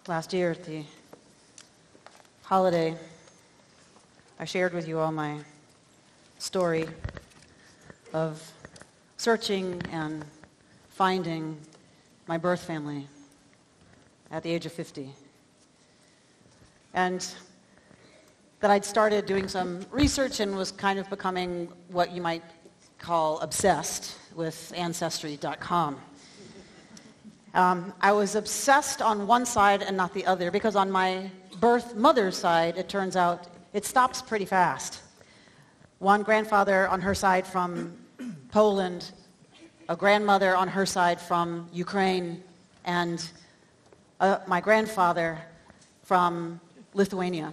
Last year at the holiday, I shared with you all my story of searching and finding my birth family at the age of 50. And that I'd started doing some research and was kind of becoming what you might call obsessed with Ancestry.com. I was obsessed on one side and not the other because on my birth mother's side, it turns out it stops pretty fast. One grandfather on her side from Poland, a grandmother on her side from Ukraine, and my grandfather from Lithuania.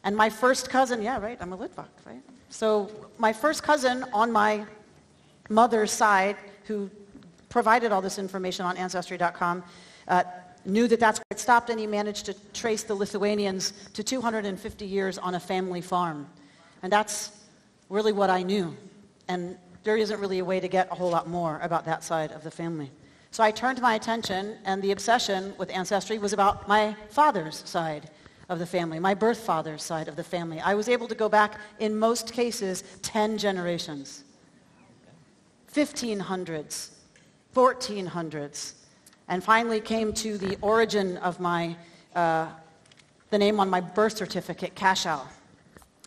And my first cousin, yeah, right, I'm a Litvak, right? So my first cousin on my mother's side, who provided all this information on Ancestry.com, knew that that's where it stopped, and he managed to trace the Lithuanians to 250 years on a family farm. And that's really what I knew. And there isn't really a way to get a whole lot more about that side of the family. So I turned my attention, and the obsession with Ancestry was about my father's side of the family, my birth father's side of the family. I was able to go back, in most cases, 10 generations. 1500s, 1400s, and finally came to the origin of my, the name on my birth certificate, Kashau.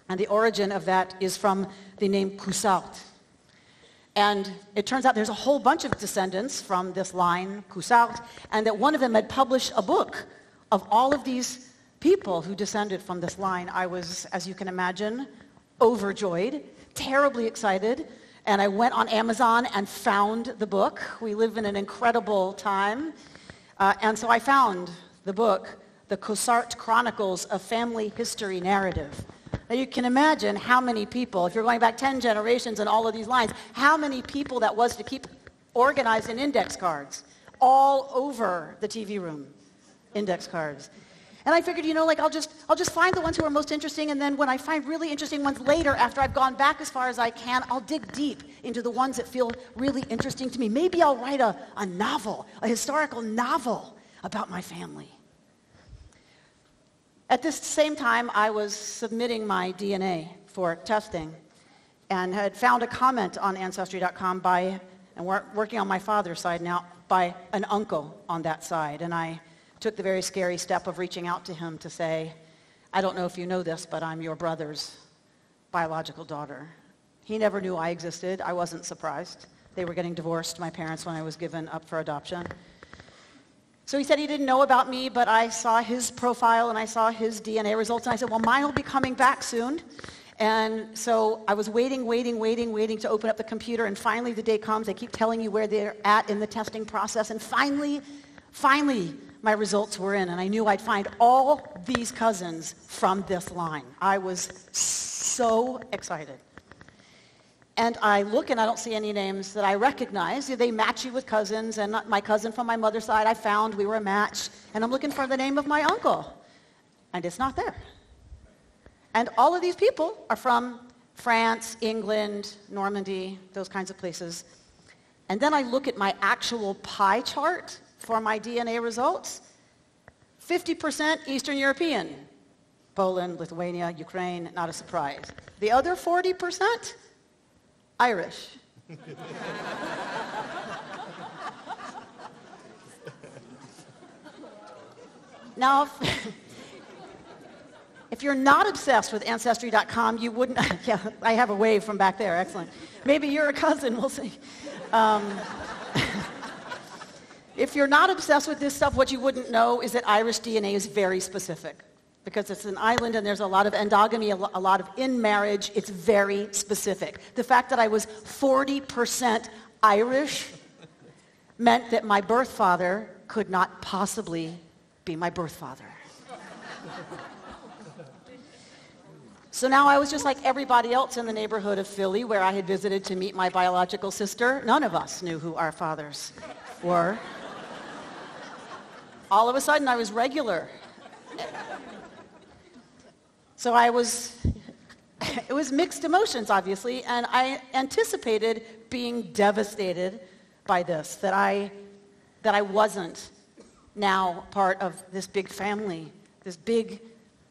And the origin of that is from the name Kusalt. And it turns out there's a whole bunch of descendants from this line, Kusalt, and that one of them had published a book of all of these people who descended from this line. I was, as you can imagine, overjoyed, terribly excited, and I went on Amazon and found the book. We live in an incredible time. And so I found the book, The Kusart Chronicles, a Family History Narrative. Now you can imagine how many people, if you're going back 10 generations and all of these lines, how many people that was to keep organized in index cards all over the TV room, index cards. And I figured, I'll just find the ones who are most interesting, and then when I find really interesting ones later, after I've gone back as far as I can, I'll dig deep into the ones that feel really interesting to me. Maybe I'll write a novel, a historical novel about my family. At this same time, I was submitting my DNA for testing and had found a comment on Ancestry.com and we're working on my father's side now, by an uncle on that side. And I took the very scary step of reaching out to him to say, I don't know if you know this, but I'm your brother's biological daughter. He never knew I existed. I wasn't surprised. They were getting divorced, my parents, when I was given up for adoption. So he said he didn't know about me, but I saw his profile and I saw his DNA results, and I said, well, mine will be coming back soon. And so I was waiting to open up the computer, and finally the day comes. They keep telling you where they're at in the testing process, and finally, my results were in, and I knew I'd find all these cousins from this line. I was so excited. And I look, and I don't see any names that I recognize. They match you with cousins, and my cousin from my mother's side, I found we were a match, and I'm looking for the name of my uncle, and it's not there. And all of these people are from France, England, Normandy, those kinds of places. And then I look at my actual pie chart for my DNA results. 50% Eastern European. Poland, Lithuania, Ukraine, not a surprise. The other 40%? Irish. Now, if you're not obsessed with Ancestry.com, you wouldn't, yeah, I have a wave from back there, excellent. Maybe you're a cousin, we'll see. If you're not obsessed with this stuff, what you wouldn't know is that Irish DNA is very specific. Because it's an island and there's a lot of endogamy, a lot of in-marriage, it's very specific. The fact that I was 40% Irish meant that my birth father could not possibly be my birth father. So now I was just like everybody else in the neighborhood of Philly where I had visited to meet my biological sister. None of us knew who our fathers were. All of a sudden I was regular. So it was mixed emotions, obviously, and I anticipated being devastated by this, that I wasn't now part of this big family, this big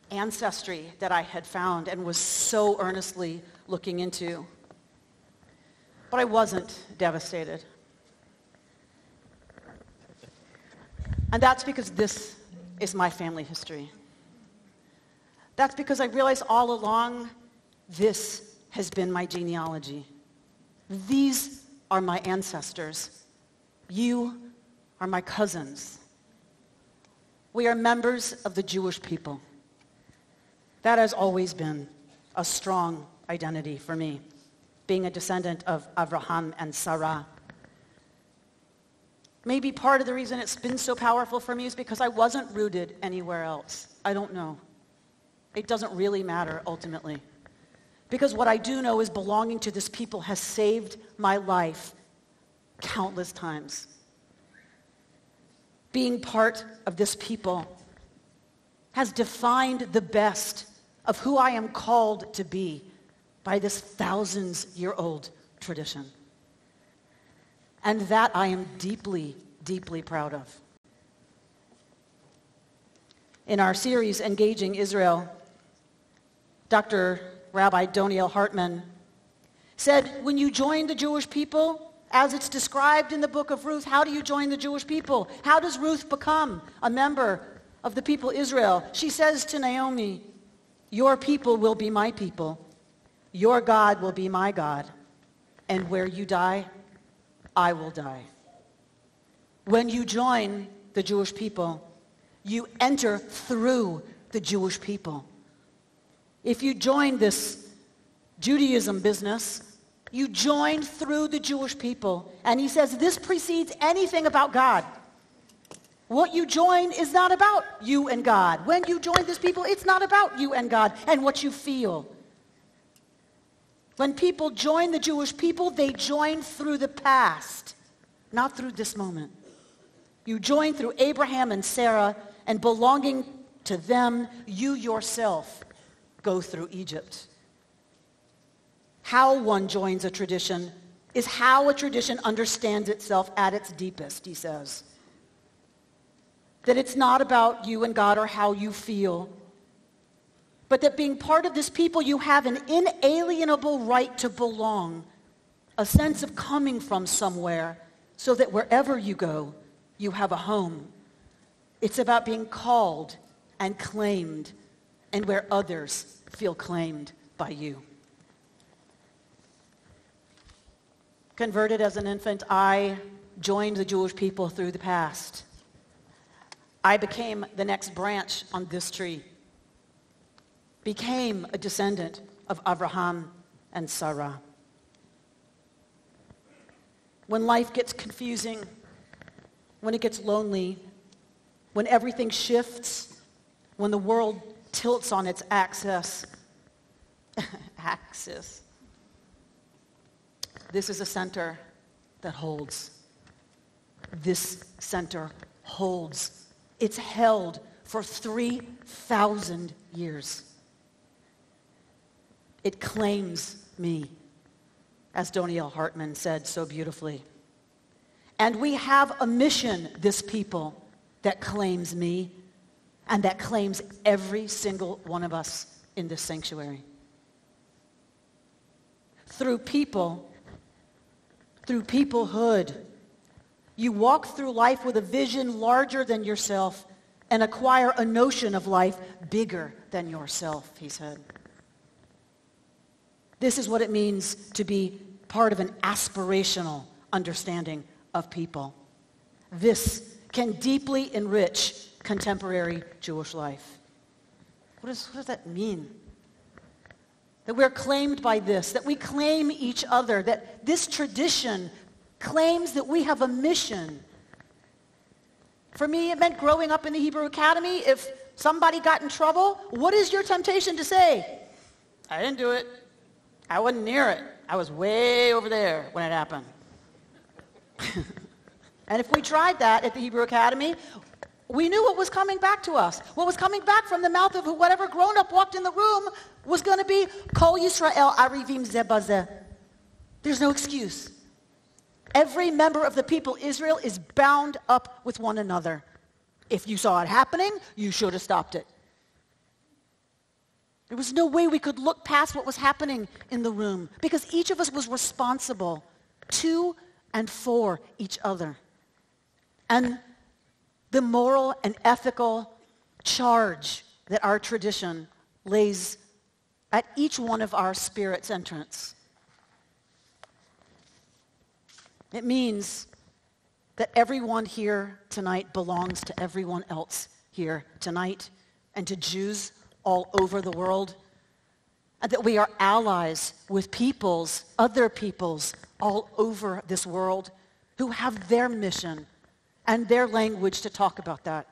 ancestry that I had found and was so earnestly looking into. But I wasn't devastated. And that's because this is my family history. That's because I realized all along this has been my genealogy. These are my ancestors. You are my cousins. We are members of the Jewish people. That has always been a strong identity for me, being a descendant of Abraham and Sarah. Maybe part of the reason it's been so powerful for me is because I wasn't rooted anywhere else. I don't know. It doesn't really matter ultimately. Because what I do know is belonging to this people has saved my life countless times. Being part of this people has defined the best of who I am called to be by this thousands-year-old tradition. And that I am deeply, deeply proud of. In our series, Engaging Israel, Dr. Rabbi Doniel Hartman said, when you join the Jewish people, as it's described in the book of Ruth, how do you join the Jewish people? How does Ruth become a member of the people Israel? She says to Naomi, your people will be my people. Your God will be my God. And where you die, I will die. When you join the Jewish people, you enter through the Jewish people. If you join this Judaism business, you join through the Jewish people. And he says this precedes anything about God. What you join is not about you and God. When you join this people, it's not about you and God and what you feel. When people join the Jewish people, they join through the past, not through this moment. You join through Abraham and Sarah, and belonging to them, you yourself go through Egypt. How one joins a tradition is how a tradition understands itself at its deepest, he says. That it's not about you and God or how you feel, but that being part of this people, you have an inalienable right to belong, a sense of coming from somewhere, so that wherever you go, you have a home. It's about being called and claimed, and where others feel claimed by you. Converted as an infant, I joined the Jewish people through the past. I became the next branch on this tree, became a descendant of Abraham and Sarah. When life gets confusing, when it gets lonely, when everything shifts, when the world tilts on its axis, this is a center that holds. This center holds. It's held for 3,000 years. It claims me, as Doniel Hartman said so beautifully. And we have a mission, this people, that claims me and that claims every single one of us in this sanctuary. Through people, through peoplehood, you walk through life with a vision larger than yourself and acquire a notion of life bigger than yourself, he said. This is what it means to be part of an aspirational understanding of people. This can deeply enrich contemporary Jewish life. What does that mean? That we're claimed by this, that we claim each other, that this tradition claims that we have a mission. For me, it meant growing up in the Hebrew Academy. If somebody got in trouble, what is your temptation to say? I didn't do it. I wasn't near it. I was way over there when it happened. And if we tried that at the Hebrew Academy, we knew what was coming back to us. What was coming back from the mouth of whatever grown-up walked in the room was going to be, Kol Yisrael arivim zeh bazeh. There's no excuse. Every member of the people Israel is bound up with one another. If you saw it happening, you should have stopped it. There was no way we could look past what was happening in the room because each of us was responsible to and for each other. And the moral and ethical charge that our tradition lays at each one of our spirit's entrance. It means that everyone here tonight belongs to everyone else here tonight and to Jews all over the world, and that we are allies with peoples, other peoples all over this world who have their mission and their language to talk about that.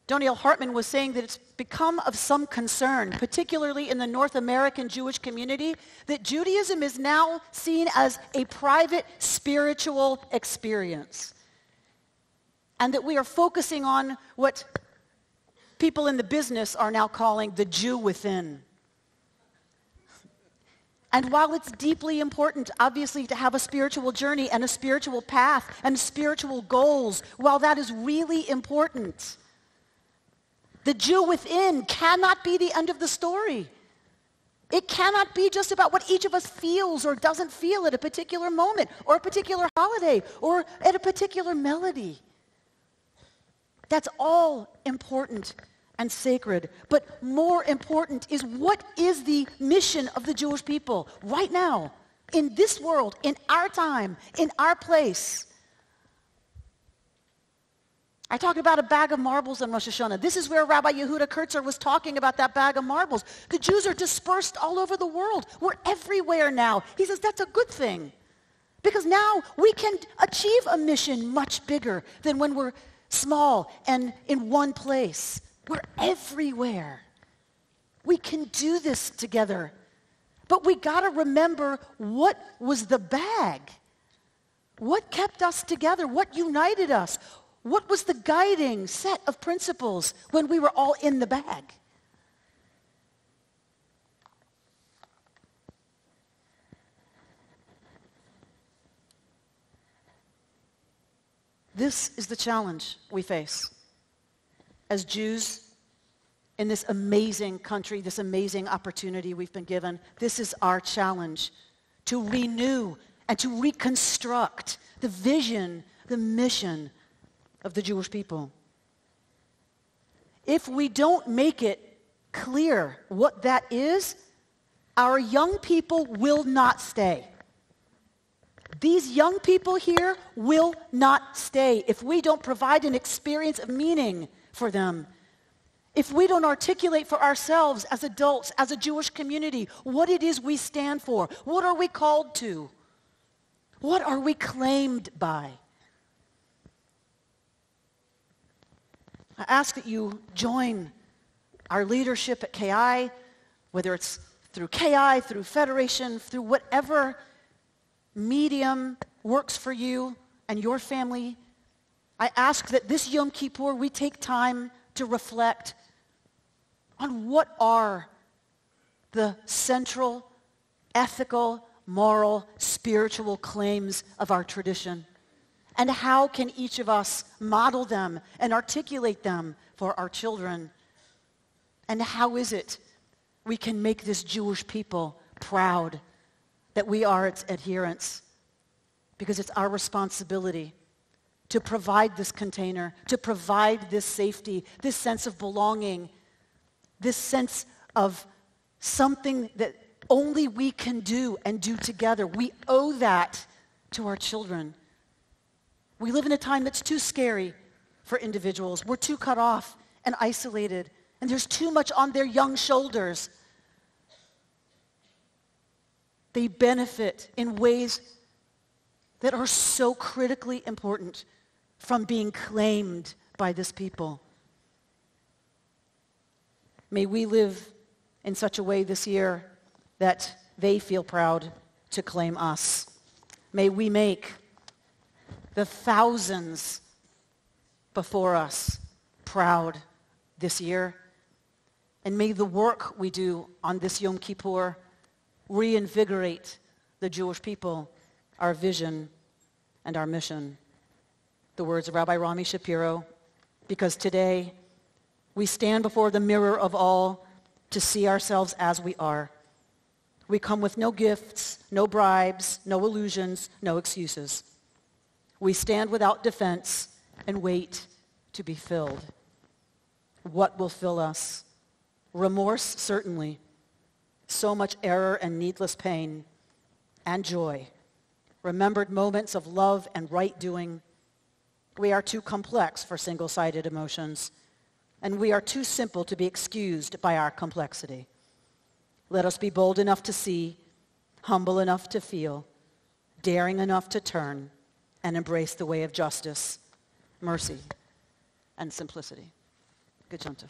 Doniel Hartman was saying that it's become of some concern, particularly in the North American Jewish community, that Judaism is now seen as a private spiritual experience, and that we are focusing on what people in the business are now calling the Jew within. And while it's deeply important, obviously, to have a spiritual journey and a spiritual path and spiritual goals, while that is really important, the Jew within cannot be the end of the story. It cannot be just about what each of us feels or doesn't feel at a particular moment or a particular holiday or at a particular melody. That's all important and sacred. But more important is, what is the mission of the Jewish people right now, in this world, in our time, in our place? I talked about a bag of marbles on Rosh Hashanah. This is where Rabbi Yehuda Kurtzer was talking about that bag of marbles. The Jews are dispersed all over the world. We're everywhere now. He says that's a good thing, because now we can achieve a mission much bigger than when we're small and in one place. We're everywhere. We can do this together. But we got to remember, what was the bag? What kept us together? What united us? What was the guiding set of principles when we were all in the bag? This is the challenge we face as Jews in this amazing country, this amazing opportunity we've been given. This is our challenge, to renew and to reconstruct the vision, the mission of the Jewish people. If we don't make it clear what that is, our young people will not stay. These young people here will not stay if we don't provide an experience of meaning for them. If we don't articulate for ourselves as adults, as a Jewish community, what it is we stand for, what are we called to, what are we claimed by. I ask that you join our leadership at KI, whether it's through KI, through Federation, through whatever medium works for you and your family. I ask that this Yom Kippur we take time to reflect on what are the central, ethical, moral, spiritual claims of our tradition, and how can each of us model them and articulate them for our children, and how is it we can make this Jewish people proud that we are its adherents, because it's our responsibility to provide this container, to provide this safety, this sense of belonging, this sense of something that only we can do and do together. We owe that to our children. We live in a time that's too scary for individuals. We're too cut off and isolated, and there's too much on their young shoulders. They benefit in ways that are so critically important from being claimed by this people. May we live in such a way this year that they feel proud to claim us. May we make the thousands before us proud this year. And may the work we do on this Yom Kippur reinvigorate the Jewish people, our vision, and our mission. the words of Rabbi Rami Shapiro, because today we stand before the mirror of all to see ourselves as we are. We come with no gifts, no bribes, no illusions, no excuses. We stand without defense and wait to be filled. What will fill us? Remorse, certainly. So much error and needless pain, and joy. Remembered moments of love and right doing. We are too complex for single-sided emotions, and we are too simple to be excused by our complexity. Let us be bold enough to see, humble enough to feel, daring enough to turn, and embrace the way of justice, mercy, and simplicity. Good Yom Tov.